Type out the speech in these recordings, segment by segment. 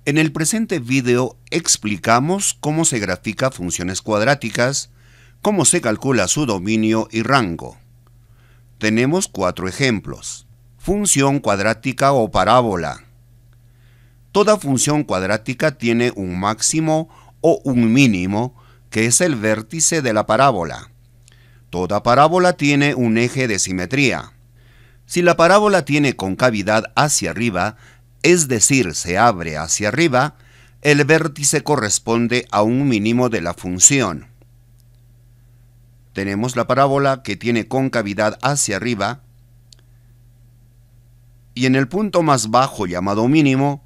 En el presente video explicamos cómo se grafica funciones cuadráticas, cómo se calcula su dominio y rango. Tenemos 4 ejemplos. Función cuadrática o parábola. Toda función cuadrática tiene un máximo o un mínimo, que es el vértice de la parábola. Toda parábola tiene un eje de simetría. Si la parábola tiene concavidad hacia arriba, es decir, se abre hacia arriba, el vértice corresponde a un mínimo de la función. Tenemos la parábola que tiene concavidad hacia arriba, y en el punto más bajo llamado mínimo,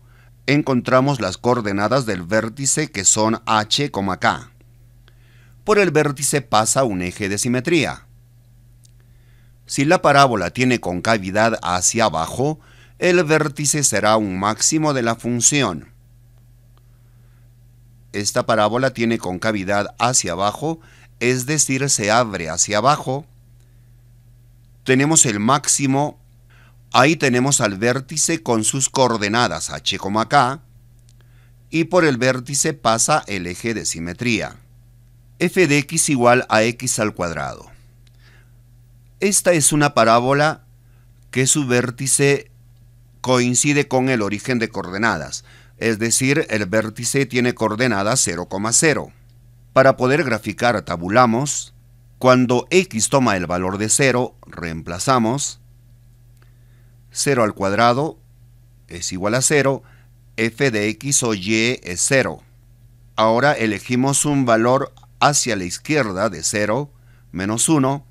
encontramos las coordenadas del vértice que son h, k. Por el vértice pasa un eje de simetría. Si la parábola tiene concavidad hacia abajo, el vértice será un máximo de la función. Esta parábola tiene concavidad hacia abajo, es decir, se abre hacia abajo. Tenemos el máximo, ahí tenemos al vértice con sus coordenadas h, k, y por el vértice pasa el eje de simetría. F de x igual a x al cuadrado. Esta es una parábola que su vértice coincide con el origen de coordenadas, es decir, el vértice tiene coordenadas 0, 0. Para poder graficar tabulamos. Cuando x toma el valor de 0, reemplazamos. 0 al cuadrado es igual a 0, f de x o y es 0. Ahora elegimos un valor hacia la izquierda de 0, menos 1.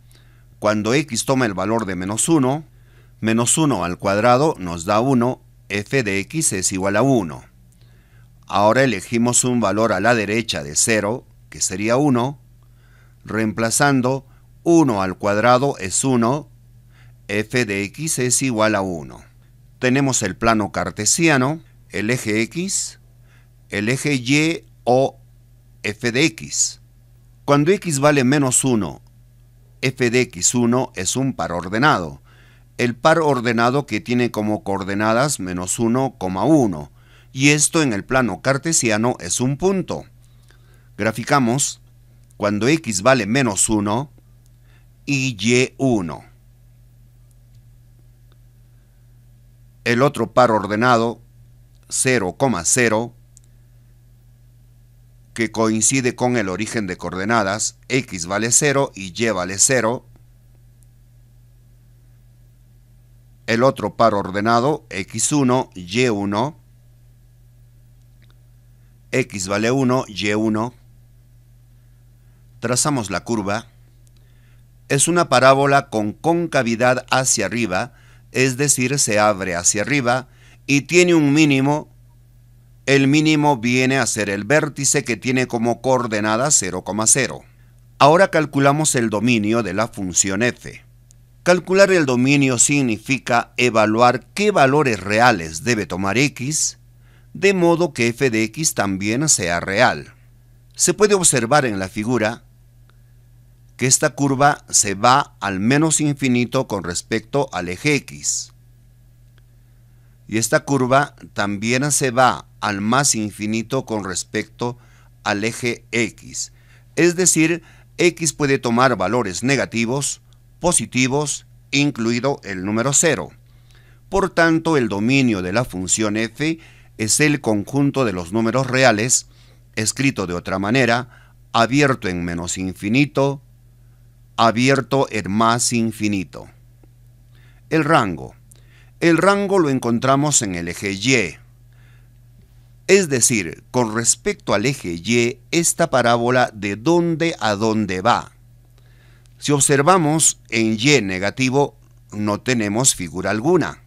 Cuando x toma el valor de menos 1, menos 1 al cuadrado nos da 1, f de x es igual a 1. Ahora elegimos un valor a la derecha de 0, que sería 1, reemplazando 1 al cuadrado es 1, f de x es igual a 1. Tenemos el plano cartesiano, el eje x, el eje y o f de x. Cuando x vale menos 1, f de x1 es un par ordenado. El par ordenado que tiene como coordenadas menos 1, 1, y esto en el plano cartesiano es un punto. Graficamos cuando x vale menos 1 y y1. El otro par ordenado 0, 0, que coincide con el origen de coordenadas, x vale 0 y y vale 0. El otro par ordenado, x1, y1, x vale 1, y1. Trazamos la curva. Es una parábola con concavidad hacia arriba, es decir, se abre hacia arriba, y tiene un mínimo. El mínimo viene a ser el vértice que tiene como coordenada 0, 0. Ahora calculamos el dominio de la función f. Calcular el dominio significa evaluar qué valores reales debe tomar x, de modo que f de x también sea real. Se puede observar en la figura que esta curva se va al menos infinito con respecto al eje x. Y esta curva también se va al más infinito con respecto al eje x. Es decir, x puede tomar valores negativos, positivos, incluido el número 0. Por tanto, el dominio de la función f es el conjunto de los números reales, escrito de otra manera, abierto en menos infinito, abierto en más infinito. El rango. El rango lo encontramos en el eje y. Es decir, con respecto al eje y, esta parábola de dónde a dónde va. Si observamos en y negativo, no tenemos figura alguna.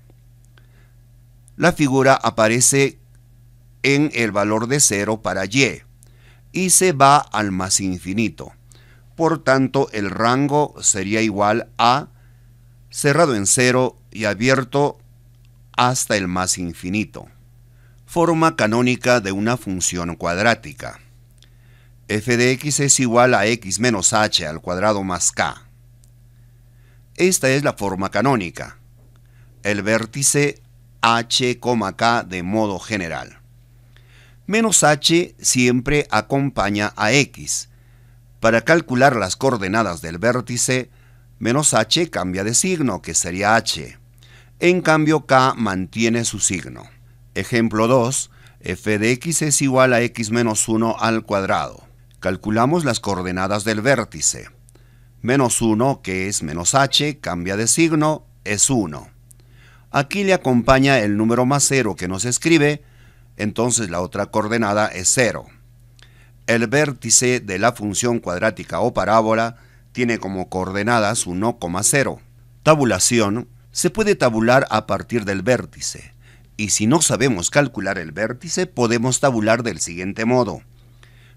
La figura aparece en el valor de 0 para y se va al más infinito. Por tanto, el rango sería igual a cerrado en 0 y abierto hasta el más infinito. Forma canónica de una función cuadrática. F de x es igual a x menos h al cuadrado más k. Esta es la forma canónica. El vértice h, k de modo general. Menos h siempre acompaña a x. Para calcular las coordenadas del vértice, menos h cambia de signo, que sería h. En cambio, k mantiene su signo. Ejemplo 2. F de x es igual a x menos 1 al cuadrado. Calculamos las coordenadas del vértice. Menos 1, que es menos h, cambia de signo, es 1. Aquí le acompaña el número más 0 que nos escribe, entonces la otra coordenada es 0. El vértice de la función cuadrática o parábola tiene como coordenadas 1,0. Tabulación. Se puede tabular a partir del vértice. Y si no sabemos calcular el vértice, podemos tabular del siguiente modo.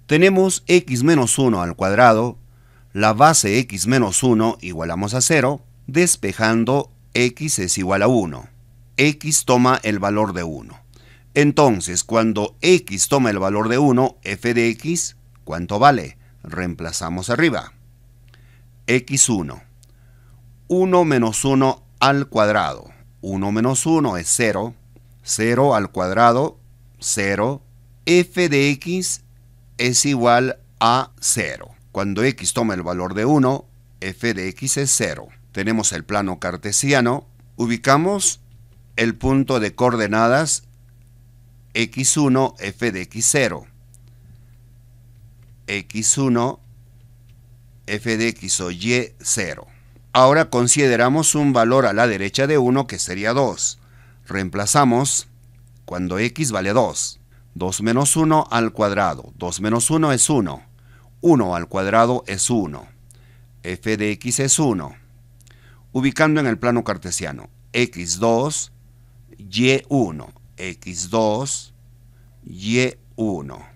Tenemos x menos 1 al cuadrado, la base x menos 1 igualamos a 0, despejando x es igual a 1. X toma el valor de 1. Entonces, cuando x toma el valor de 1, f de x, ¿cuánto vale? Reemplazamos arriba. x1. 1 menos 1 al cuadrado. 1 menos 1 es 0. 0 al cuadrado, 0. F de x es igual a 0. Cuando x toma el valor de 1, f de x es 0. Tenemos el plano cartesiano. Ubicamos el punto de coordenadas x1, f de x0. x1, f de x o y, 0. Ahora consideramos un valor a la derecha de 1 que sería 2. Reemplazamos cuando x vale 2. 2 menos 1 al cuadrado. 2 menos 1 es 1. 1 al cuadrado es 1. F de x es 1. Ubicando en el plano cartesiano. x2, y1. x2, y1.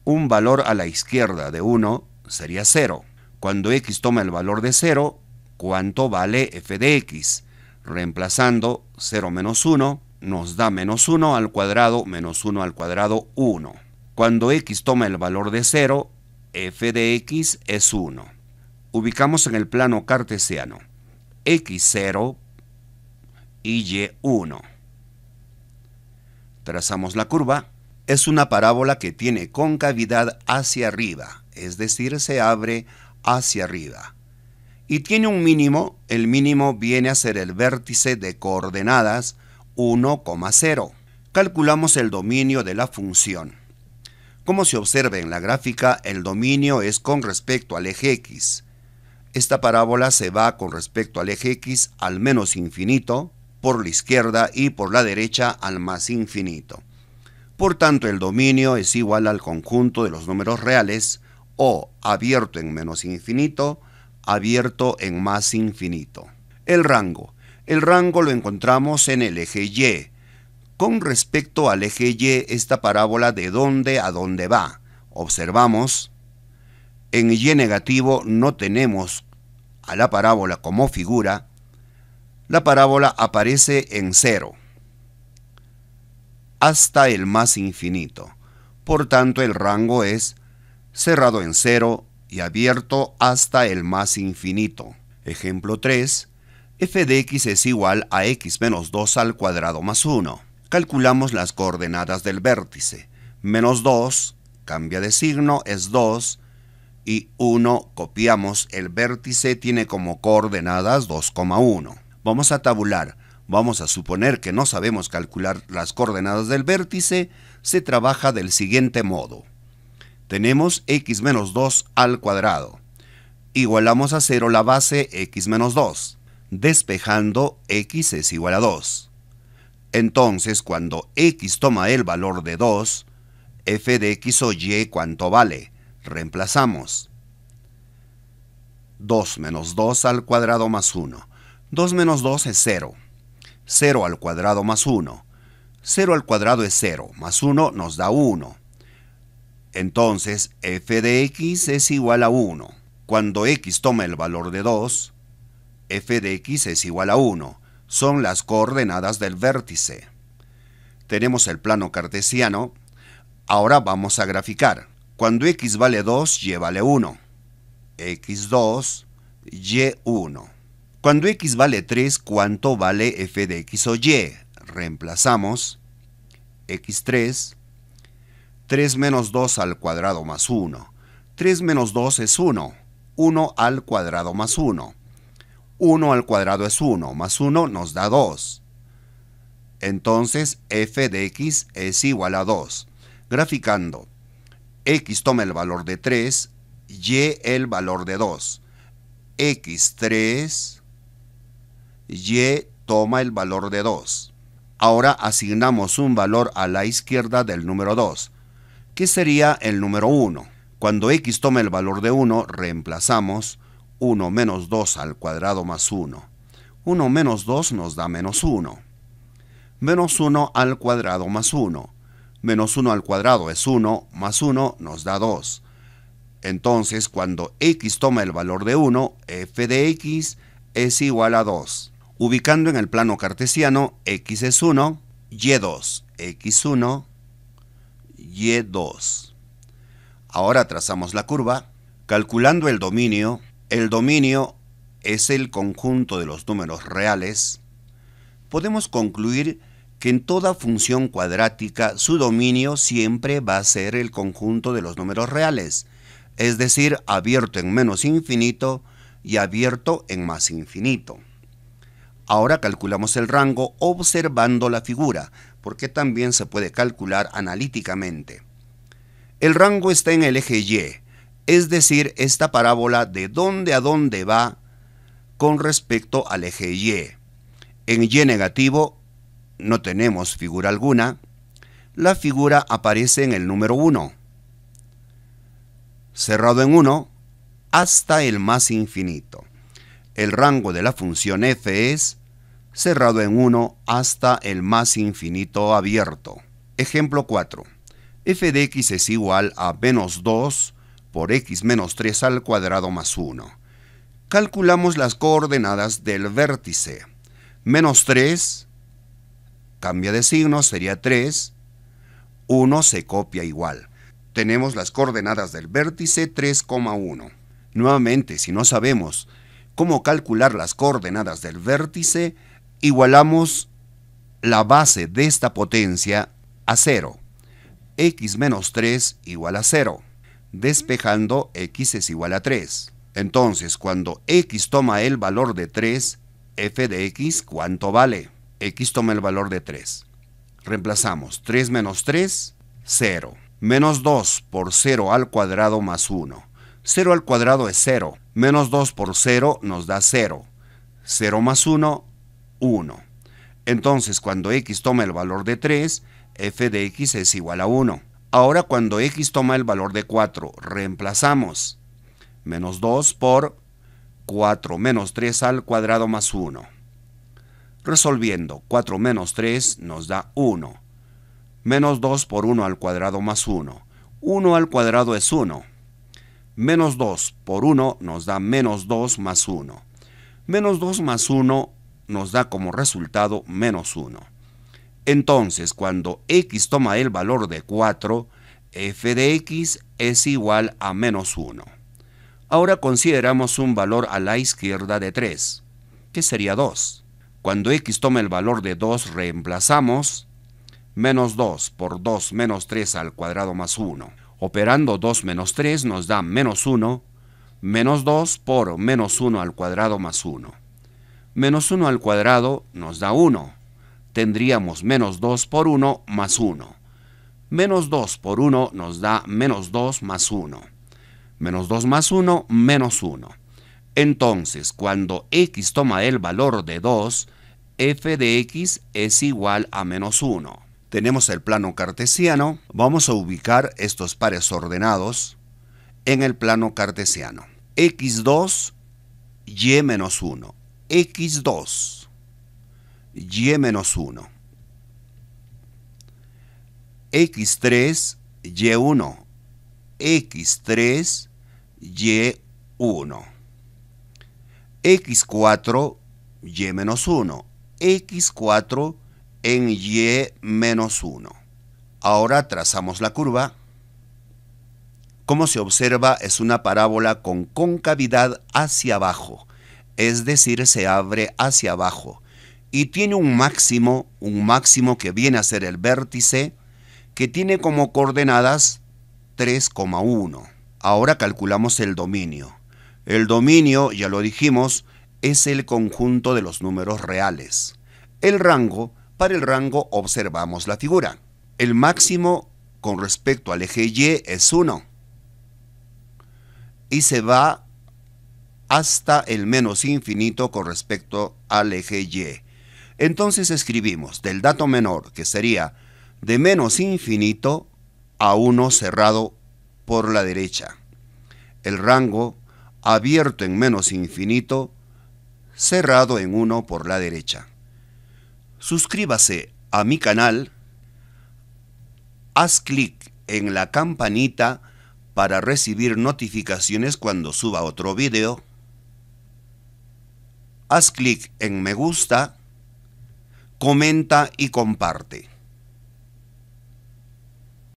Un valor a la izquierda de 1 sería 0. Cuando x toma el valor de 0, ¿cuánto vale f de x? Reemplazando 0 menos 1, nos da menos 1 al cuadrado, menos 1 al cuadrado, 1. Cuando x toma el valor de 0, f de x es 1. Ubicamos en el plano cartesiano x0 y y1. Trazamos la curva. Es una parábola que tiene concavidad hacia arriba, es decir, se abre hacia arriba. Y tiene un mínimo. El mínimo viene a ser el vértice de coordenadas 1,0. Calculamos el dominio de la función. Como se observa en la gráfica, el dominio es con respecto al eje x. Esta parábola se va con respecto al eje x al menos infinito, por la izquierda, y por la derecha al más infinito. Por tanto, el dominio es igual al conjunto de los números reales, o abierto en menos infinito, abierto en más infinito. El rango. El rango lo encontramos en el eje y. Con respecto al eje y, esta parábola ¿de dónde a dónde va? Observamos, en y negativo no tenemos a la parábola como figura. La parábola aparece en 0 hasta el más infinito. Por tanto, el rango es cerrado en 0 y abierto hasta el más infinito. Ejemplo 3. F de x es igual a x menos 2 al cuadrado más 1. Calculamos las coordenadas del vértice. Menos 2, cambia de signo, es 2. Y 1, copiamos, el vértice tiene como coordenadas 2,1. Vamos a tabular. Vamos a suponer que no sabemos calcular las coordenadas del vértice. Se trabaja del siguiente modo. Tenemos x menos 2 al cuadrado. Igualamos a 0 la base x menos 2. Despejando, x es igual a 2. Entonces, cuando x toma el valor de 2, f de x o y, ¿cuánto vale? Reemplazamos. 2 menos 2 al cuadrado más 1. 2 menos 2 es 0. 0 al cuadrado más 1. 0 al cuadrado es 0, más 1 nos da 1. Entonces, f de x es igual a 1. Cuando x toma el valor de 2, f de x es igual a 1. Son las coordenadas del vértice. Tenemos el plano cartesiano. Ahora vamos a graficar. Cuando x vale 2, y vale 1. x2, y1. Cuando x vale 3, ¿cuánto vale f de x o y? Reemplazamos. x3. 3 menos 2 al cuadrado más 1. 3 menos 2 es 1. 1 al cuadrado más 1. 1 al cuadrado es 1, más 1 nos da 2. Entonces, f de x es igual a 2. Graficando, x toma el valor de 3, y el valor de 2. x3, y toma el valor de 2. Ahora asignamos un valor a la izquierda del número 2, que sería el número 1. Cuando x toma el valor de 1, reemplazamos 1 menos 2 al cuadrado más 1. 1 menos 2 nos da menos 1. Menos 1 al cuadrado más 1. Menos 1 al cuadrado es 1, más 1 nos da 2. Entonces, cuando x toma el valor de 1, f de x es igual a 2. Ubicando en el plano cartesiano, x es 1, y2, x1, y2. Ahora trazamos la curva. Calculando el dominio es el conjunto de los números reales. Podemos concluir que en toda función cuadrática su dominio siempre va a ser el conjunto de los números reales, es decir, abierto en menos infinito y abierto en más infinito. Ahora calculamos el rango observando la figura, porque también se puede calcular analíticamente. El rango está en el eje Y, es decir, esta parábola de dónde a dónde va con respecto al eje Y. En Y negativo no tenemos figura alguna. La figura aparece en el número 1, cerrado en 1 hasta el más infinito. El rango de la función f es cerrado en 1 hasta el más infinito abierto. Ejemplo 4. F de x es igual a menos 2 por x menos 3 al cuadrado más 1. Calculamos las coordenadas del vértice. Menos 3, cambia de signo, sería 3. 1 se copia igual. Tenemos las coordenadas del vértice 3,1. Nuevamente, si no sabemos cómo calcular las coordenadas del vértice, igualamos la base de esta potencia a 0. X menos 3 igual a 0. Despejando, x es igual a 3. Entonces, cuando x toma el valor de 3, f de x, ¿cuánto vale? X toma el valor de 3. Reemplazamos 3 menos 3, 0. Menos 2 por 0 al cuadrado más 1. 0 al cuadrado es 0. Menos 2 por 0 nos da 0. 0 más 1, 1. Entonces, cuando x toma el valor de 3, f de x es igual a 1. Ahora, cuando x toma el valor de 4, reemplazamos menos 2 por 4 menos 3 al cuadrado más 1. Resolviendo, 4 menos 3 nos da 1. Menos 2 por 1 al cuadrado más 1. 1 al cuadrado es 1. Menos 2 por 1 nos da menos 2 más 1. Menos 2 más 1 nos da como resultado menos 1. Entonces, cuando x toma el valor de 4, f de x es igual a menos 1. Ahora consideramos un valor a la izquierda de 3, que sería 2. Cuando x toma el valor de 2, reemplazamos menos 2 por 2 menos 3 al cuadrado más 1. Operando 2 menos 3 nos da menos 1, menos 2 por menos 1 al cuadrado más 1. Menos 1 al cuadrado nos da 1. Tendríamos menos 2 por 1 más 1. Menos 2 por 1 nos da menos 2 más 1. Menos 2 más 1, menos 1. Entonces, cuando x toma el valor de 2, f de x es igual a menos 1. Tenemos el plano cartesiano. Vamos a ubicar estos pares ordenados en el plano cartesiano. x2, y menos 1. x2, y menos 1. x3, y1. x3, y1. x4, y menos 1. x4 en y menos 1. Ahora trazamos la curva. Como se observa, es una parábola con concavidad hacia abajo, es decir, se abre hacia abajo, y tiene un máximo que viene a ser el vértice, que tiene como coordenadas 3,1. Ahora calculamos el dominio. El dominio, ya lo dijimos, es el conjunto de los números reales. El rango, para el rango observamos la figura. El máximo con respecto al eje Y es 1. Y se va hasta el menos infinito con respecto al eje Y. Entonces escribimos del dato menor, que sería de menos infinito a 1 cerrado por la derecha. El rango abierto en menos infinito, cerrado en 1 por la derecha. Suscríbase a mi canal, haz clic en la campanita para recibir notificaciones cuando suba otro video. Haz clic en me gusta, comenta y comparte.